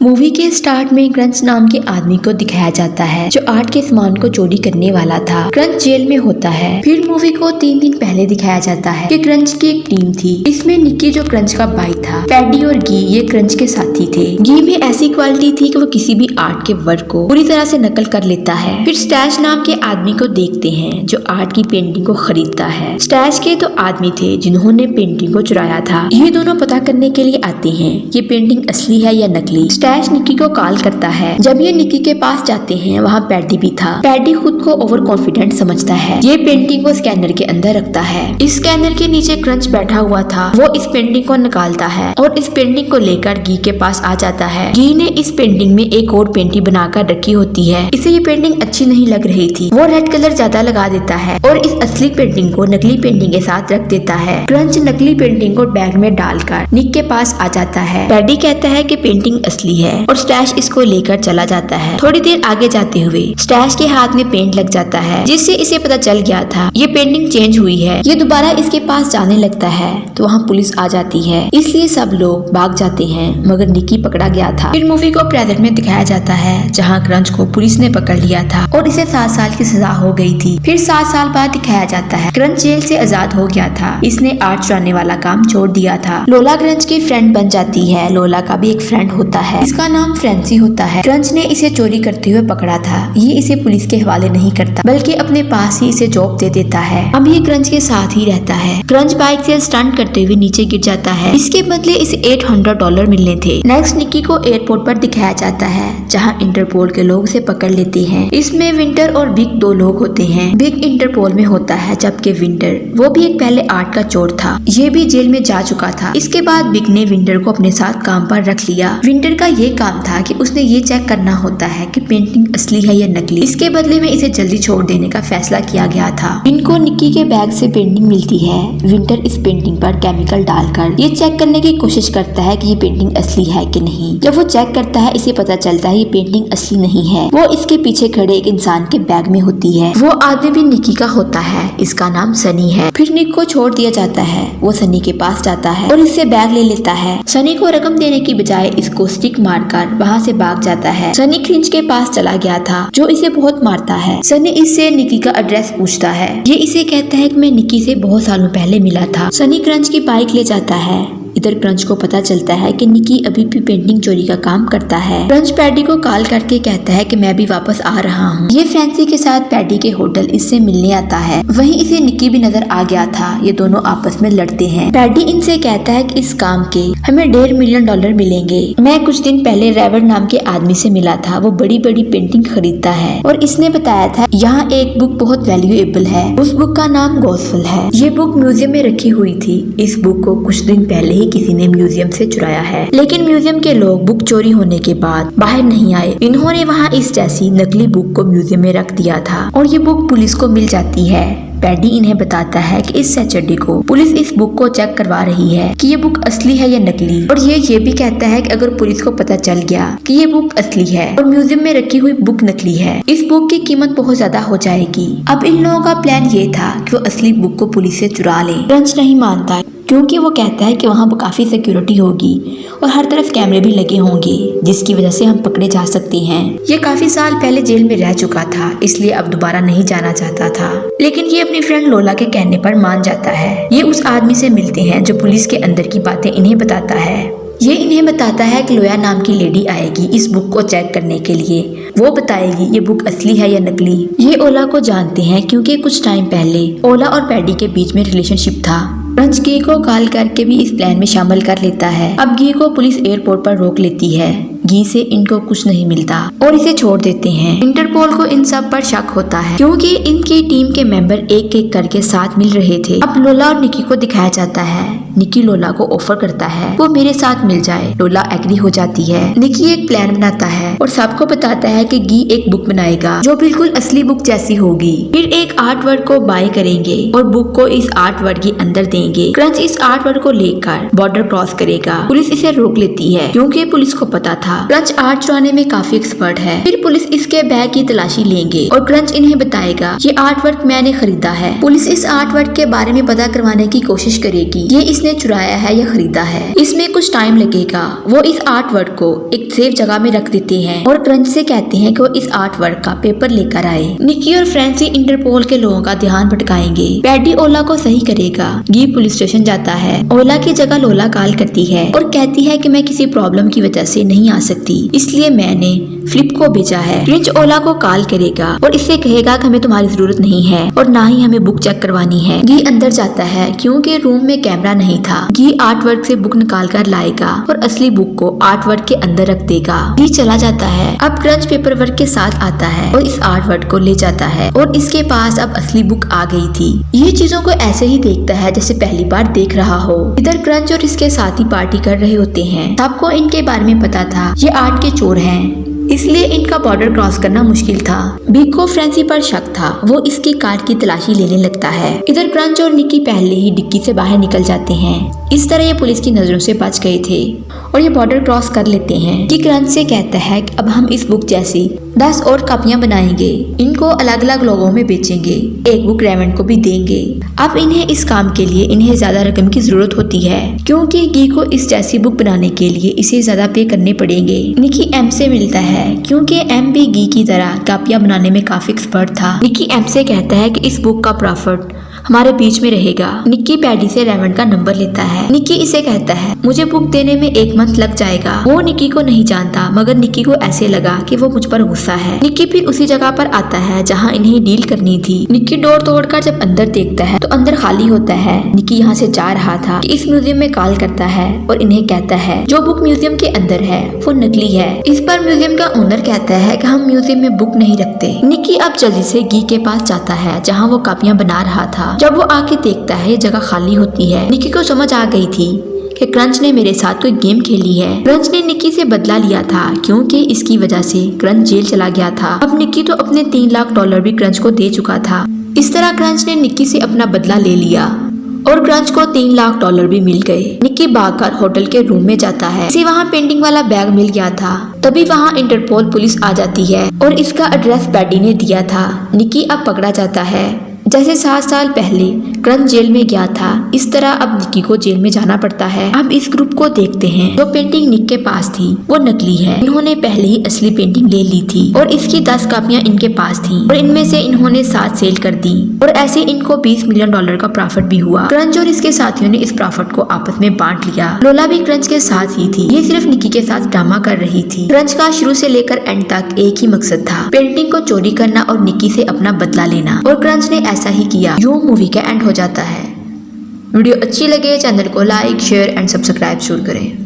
Movie के start में crunch नाम के आदमी को दिखाया जाता है जो आर्ट के सामान को चोरी करने वाला था। क्रंच जेल में होता है। फिर मूवी को 3 दिन पहले दिखाया जाता है कि क्रंच की एक टीम थी। इसमें निक्की जो क्रंच का भाई था, पैडी और गी ये क्रंच के साथी थे। गी में ऐसी क्वालिटी थी कि वो किसी भी आर्ट के वर्क को पूरी तरह से नकल कर लेता है। फिर स्टैश नाम के आदमी को देखते हैं जो आर्ट की पेंटिंग को खरीदता है। स्टैश के तो आदमी थे जिन्होंने पेंटिंग को चुराया था। ये दोनों पता करने के लिए आते हैं ये पेंटिंग असली है या नकली। स्टैश निक्की को कॉल करता है। जब ये निक्की के पास जाते हैं वहाँ पैडी भी था। पैडी खुद को ओवर कॉन्फिडेंट समझता है। ये पेंटिंग को स्कैनर के अंदर रखता है। इस स्कैनर के नीचे क्रंच बैठा हुआ था। वो इस पेंटिंग को निकालता है और इस पेंटिंग को लेकर गी के पास आ जाता है। गी ने इस पेंटिंग में एक और पेंटिंग बनाकर रखी होती है। इसे ये पेंटिंग अच्छी नहीं लग रही थी। वो रेड कलर ज्यादा लगा देता है और इस असली पेंटिंग को नकली पेंटिंग के साथ रख देता है। क्रंच नकली पेंटिंग को बैग में डालकर निक के पास आ जाता है। पैडी कहता है कि पेंटिंग असली है और स्टैश इसको लेकर चला जाता है। थोड़ी देर आगे जाते हुए स्टैश के हाथ में पेंट लग जाता है जिससे इसे पता चल गया था ये पेंटिंग चेंज हुई है। ये दोबारा इसके पास जाने लगता है तो वहाँ पुलिस आ जाती है, इसलिए सब लोग भाग जाते हैं मगर निकी पकड़ा गया था। फिर मूवी को प्रेजेंट में दिखाया जाता है जहाँ क्रंच को पुलिस ने पकड़ लिया था और इसे 7 साल की सजा हो गई थी। फिर 7 साल बाद दिखाया जाता है क्रंच जेल से आजाद हो गया था। इसने आर्ट चुराने वाला काम छोड़ दिया था। लोला क्रंच की फ्रेंड बन जाती है। लोला का भी एक फ्रेंड होता है, इसका नाम फ्रेंसी होता है। क्रंच ने इसे चोरी करते हुए पकड़ा था। ये इसे पुलिस के हवाले नहीं करता बल्कि अपने पास ही इसे जॉब दे देता है। अब ये क्रंच के साथ ही रहता है। क्रंच बाइक से स्टंट करते हुए नीचे गिर जाता है। इसके बदले इसे $800 मिलने थे। नेक्स्ट निक्की को एयरपोर्ट पर दिखाया जाता है जहाँ इंटरपोल के लोग उसे पकड़ लेते हैं। इसमें विंटर और बिग 2 लोग होते हैं। बिग इंटरपोल में होता है जबकि विंटर वो भी एक पहले आर्ट का चोर था। ये भी जेल में जा चुका था। इसके बाद बिग ने विंटर को अपने साथ काम पर रख लिया। विंटर का ये काम था कि उसने ये चेक करना होता है कि पेंटिंग असली है या नकली। इसके बदले में इसे जल्दी छोड़ देने का फैसला किया गया था। इनको निक्की के बैग से पेंटिंग मिलती है। विंटर इस पेंटिंग पर केमिकल डालकर ये चेक करने की कोशिश करता है कि ये पेंटिंग असली है कि नहीं। जब वो चेक करता है इसे पता चलता है ये पेंटिंग असली नहीं है। वो इसके पीछे खड़े एक इंसान के बैग में होती है। वो आदमी भी निक्की का होता है। इसका नाम सनी है। फिर निक को छोड़ दिया जाता है। वो सनी के पास जाता है और इससे बैग ले लेता है। सनी को रकम देने की बजाय इसको स्टिक मारकर वहाँ से भाग जाता है। सनी क्रंच के पास चला गया था जो इसे बहुत मारता है। सनी इससे निक्की का एड्रेस पूछता है। ये इसे कहता है कि मैं निक्की से बहुत सालों पहले मिला था। सनी क्रंच की बाइक ले जाता है। इधर क्रंच को पता चलता है कि निक्की अभी भी पेंटिंग चोरी का काम करता है। क्रंच पैडी को कॉल करके कहता है कि मैं भी वापस आ रहा हूँ। ये फ्रेंसी के साथ पैडी के होटल इससे मिलने आता है। वहीं इसे निक्की भी नजर आ गया था। ये दोनों आपस में लड़ते हैं। पैडी इनसे कहता है कि इस काम के हमें $1.5 मिलियन मिलेंगे। मैं कुछ दिन पहले रेवर नाम के आदमी से मिला था। वो बड़ी बड़ी पेंटिंग खरीदता है और इसने बताया था यहाँ एक बुक बहुत वैल्यूएबल है। उस बुक का नाम गॉस्पेल है। ये बुक म्यूजियम में रखी हुई थी। इस बुक को कुछ दिन पहले ही किसी ने म्यूजियम से चुराया है, लेकिन म्यूजियम के लोग बुक चोरी होने के बाद बाहर नहीं आए। इन्होंने वहाँ इस जैसी नकली बुक को म्यूजियम में रख दिया था और ये बुक पुलिस को मिल जाती है। पैडी इन्हें बताता है कि इस सैटरडे को पुलिस इस बुक को चेक करवा रही है कि ये बुक असली है या नकली। और ये भी कहता है कि अगर पुलिस को पता चल गया कि ये बुक असली है और म्यूजियम में रखी हुई बुक नकली है, इस बुक की कीमत बहुत ज्यादा हो जाएगी। अब इन लोगों का प्लान ये था कि वो असली बुक को पुलिस से चुरा ले। क्रंच नहीं मानता क्योंकि वो कहता है कि वहाँ काफी सिक्योरिटी होगी और हर तरफ कैमरे भी लगे होंगे जिसकी वजह से हम पकड़े जा सकते हैं। ये काफी साल पहले जेल में रह चुका था इसलिए अब दोबारा नहीं जाना चाहता था, लेकिन ये अपनी फ्रेंड लोला के कहने पर मान जाता है। ये उस आदमी से मिलते हैं जो पुलिस के अंदर की बातें इन्हें बताता है। ये इन्हें बताता है कि लोया नाम की लेडी आएगी इस बुक को चेक करने के लिए। वो बताएगी ये बुक असली है या नकली। ये ओला को जानते हैं क्योंकि कुछ टाइम पहले ओला और पैडी के बीच में रिलेशनशिप था। क्रंच गी को कॉल करके भी इस प्लान में शामिल कर लेता है। अब गी को पुलिस एयरपोर्ट पर रोक लेती है। गी से इनको कुछ नहीं मिलता और इसे छोड़ देते हैं। इंटरपोल को इन सब पर शक होता है क्योंकि इनकी टीम के मेंबर एक एक करके साथ मिल रहे थे। अब लोला और निक्की को दिखाया जाता है। निक्की लोला को ऑफर करता है वो मेरे साथ मिल जाए। लोला एग्री हो जाती है। निक्की एक प्लान बनाता है और सबको बताता है कि गी एक बुक बनाएगा जो बिल्कुल असली बुक जैसी होगी। फिर एक आर्ट वर्क को बाय करेंगे और बुक को इस आर्ट वर्क के अंदर देंगे। क्रंच इस आर्ट वर्क को लेकर बॉर्डर क्रॉस करेगा। पुलिस इसे रोक लेती है क्योंकि पुलिस को पता था था। क्रंच आर्ट चुराने में काफी एक्सपर्ट है। फिर पुलिस इसके बैग की तलाशी लेंगे और क्रंच इन्हें बताएगा ये आर्ट वर्क मैंने खरीदा है। पुलिस इस आर्ट वर्क के बारे में पता करवाने की कोशिश करेगी ये इसने चुराया है या खरीदा है। इसमें कुछ टाइम लगेगा। वो इस आर्ट वर्क को एक सेफ जगह में रख देते हैं और क्रंच से कहते हैं कि वो इस आर्ट वर्क का पेपर लेकर आए। निकी और फ्रेंसी इंटरपोल के लोगों का ध्यान भटकाएंगे। पैडी ओला को सही करेगा। गी पुलिस स्टेशन जाता है। ओला की जगह लोला कॉल करती है और कहती है कि मैं किसी प्रॉब्लम की वजह से नहीं आ सकती, इसलिए मैंने फ्लिप को भेजा है। क्रिंच ओला को कॉल करेगा और इससे कहेगा कि हमें तुम्हारी जरूरत नहीं है और ना ही हमें बुक चेक करवानी है। गी अंदर जाता है क्योंकि रूम में कैमरा नहीं था। गी आर्ट वर्क से बुक निकाल कर लाएगा और असली बुक को आर्ट वर्क के अंदर रख देगा। गी चला जाता है। अब क्रंच पेपर वर्क के साथ आता है और इस आर्ट वर्क को ले जाता है और इसके पास अब असली बुक आ गई थी। ये चीजों को ऐसे ही देखता है जैसे पहली बार देख रहा हो। इधर क्रंच और इसके साथी पार्टी कर रहे होते हैं। सबको इनके बारे में पता था ये आर्ट के चोर हैं, इसलिए इनका बॉर्डर क्रॉस करना मुश्किल था। बिग को फ्रेंसी पर शक था। वो इसकी कार की तलाशी लेने लगता है। इधर क्रंच और निकी पहले ही डिक्की से बाहर निकल जाते हैं। इस तरह ये पुलिस की नजरों से बच गए थे और ये बॉर्डर क्रॉस कर लेते हैं। कि क्रंच से कहता है कि अब हम इस बुक जैसी 10 और कॉपियां बनाएंगे, इनको अलग अलग लोगों में बेचेंगे, एक बुक रेवेंट को भी देंगे। अब इन्हें इस काम के लिए इन्हें ज्यादा रकम की जरूरत होती है क्योंकि गी को इस जैसी बुक बनाने के लिए इसे ज्यादा पे करने पड़ेंगे। निकी एम से मिलता है क्योंकि एम भी गी की तरह कॉपियां बनाने में काफी एक्सपर्ट था। निकी एम से कहता है कि इस बुक का प्रॉफिट हमारे बीच में रहेगा। निक्की पैडी से रेवेंट का नंबर लेता है। निक्की इसे कहता है मुझे बुक देने में 1 मंथ लग जाएगा। वो निक्की को नहीं जानता मगर निक्की को ऐसे लगा कि वो मुझ पर गुस्सा है। निक्की फिर उसी जगह पर आता है जहाँ इन्हें डील करनी थी। निक्की डोर तोड़कर जब अंदर देखता है तो अंदर खाली होता है। निक्की यहाँ से जा रहा था कि इस म्यूजियम में कॉल करता है और इन्हें कहता है जो बुक म्यूजियम के अंदर है वो नकली है। इस पर म्यूजियम का ओनर कहता है कि हम म्यूजियम में बुक नहीं रखते। निक्की अब जल्दी से गी के पास जाता है जहाँ वो कॉपियां बना रहा था। जब वो आके देखता है जगह खाली होती है। निक्की को समझ आ गई थी कि क्रंच ने मेरे साथ कोई गेम खेली है। क्रंच ने निक्की से बदला लिया था क्योंकि इसकी वजह से क्रंच जेल चला गया था। अब निक्की तो अपने $3 लाख भी क्रंच को दे चुका था। इस तरह क्रंच ने निक्की से अपना बदला ले लिया और क्रंच को $3 लाख भी मिल गए। निक्की भागकर होटल के रूम में जाता है। इसे वहाँ पेंटिंग वाला बैग मिल गया था। तभी वहाँ इंटरपोल पुलिस आ जाती है और इसका एड्रेस पैडी ने दिया था। निक्की अब पकड़ा जाता है। जैसे 7 साल पहले क्रंच जेल में गया था इस तरह अब निक्की को जेल में जाना पड़ता है। अब इस ग्रुप को देखते हैं। जो पेंटिंग निक के पास थी वो नकली है। इन्होंने पहले ही असली पेंटिंग ले ली थी और इसकी 10 कॉपियां इनके पास थी और इनमें से इन्होंने 7 सेल कर दी और ऐसे इनको $20 मिलियन का प्रॉफिट भी हुआ। क्रंच और इसके साथियों ने इस प्रॉफिट को आपस में बांट लिया। लोला भी क्रंच के साथ ही थी। ये सिर्फ निक्की के साथ ड्रामा कर रही थी। क्रंच का शुरू से लेकर एंड तक एक ही मकसद था, पेंटिंग को चोरी करना और निक्की से अपना बदला लेना, और क्रंच ने ऐसा ही किया। यूं मूवी का एंड हो जाता है। वीडियो अच्छी लगे चैनल को लाइक, शेयर एंड सब्सक्राइब जरूर करें।